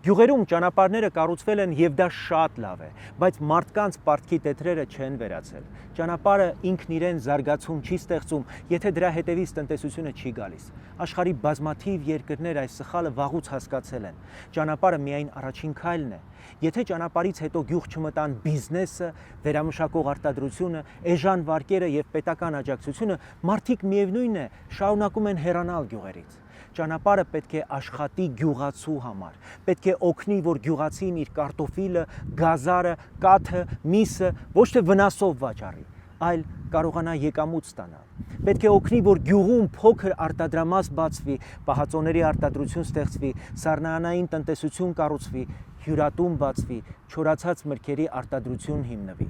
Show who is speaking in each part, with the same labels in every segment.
Speaker 1: Գյուղերում ճանապարհները կառուցվել են եւ դա շատ լավ է, բայց մարդկանց պարտքի տետրերը չեն վերացել։ Ճանապարհը ինքն իրեն զարգացում չի ստեղծում, եթե դրա հետևից տնտեսությունը չի գալիս։ Աշխարհի բազմաթիվ երկրներ այս սխալը վաղուց հասկացել են։ Ճանապարհը միայն առաջին քայլն է։ Եթե ճանապարհից հետո գյուղ չմտան բիզնեսը, վերամշակող արտադրությունը, էժան վարկերը եւ պետական աջակցությունը, մարդիկ միևնույն է շարունակում են հեռանալ գյուղերից։ Ճանապարհը պետք է աշխատի գյուղացու համար, պետք է օգնի, որ գյուղացին իր կարտոֆիլը, գազարը, կաթը, միսը ոչ թե վնասով վաճառի, այլ կարողանա եկամուտ ստանալ։ Պետք է օգնի, որ գյուղում փոքր արտադրամաս բացվի, պահածոների արտադրություն ստեղծվի, սառնարանային տնտեսություն կառուցվի, հյուրատուն բացվի, չորացած մրգերի արտադրություն հիմնվի։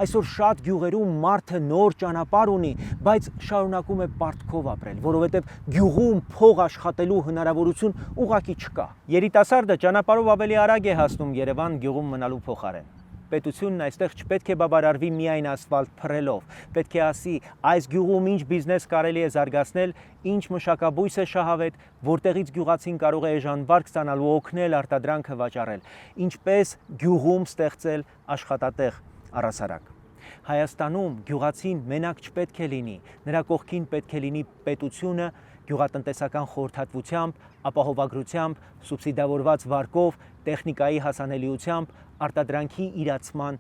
Speaker 1: Այսօր շատ գյուղերում մարդը նոր ճանապարհ ունի, բայց շարունակում է պարտքով ապրել, որովհետև գյուղում փող աշխատելու հնարավորություն ուղղակի չկա։ Երիտասարդը ճանապարհով ավելի արագ է հասնում Երևան գյուղում մնալու փոխարեն։ Պետությունն այստեղ չպետք է բավարարվի միայն ասֆալտ փռելով, պետք է ասի այս գյուղում ինչ բիզնես կարելի է զարգացնել, ինչ մշակաբույս է շահավետ, որտեղից գյուղացին կարող է էժան վարկ ստանալ ու օգնել արտադրանքը վաճառել, ինչպես գյուղում ստեղծել աշխատատեղ առհասարակ։ Հայաստանում գյուղացին մենակ չպետք է լինի, նրա կողքին պետք է լինի պետությունը գյուղատնտեսական խորհրդատվությամբ, ապահովագրությամբ, սուբսիդավորված վարկով, տեխնիկայի հասանելիությամբ, արտադրանքի իրացման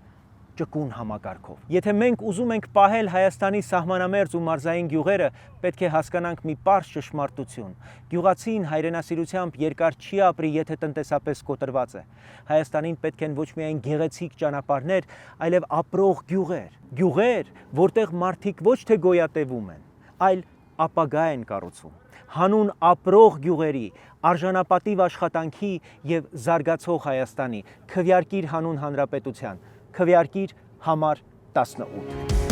Speaker 1: ճկուն համակարգով։ Եթե մենք ուզում ենք պահել Հայաստանի սահմանամերձ ու մարզային գյուղերը, պետք է հասկանանք մի պարզ ճշմարտություն։ Գյուղացին հայրենասիրությամբ երկար չի ապրի, եթե տնտեսապես կոտրված է։ Հայաստանին պետք են ոչ միայն գեղեցիկ ճանապարհներ, այլև ապրող գյուղեր։ Գյուղեր, որտեղ մարդիկ ոչ թե գոյատևում են, այլ ապագա են կառուցում։ Հանուն ապրող գյուղերի, արժանապատիվ աշխատանքի եւ զարգացող Հայաստանի, քվեարկիր հանուն հանրապետության, քվեարկիր համար 18։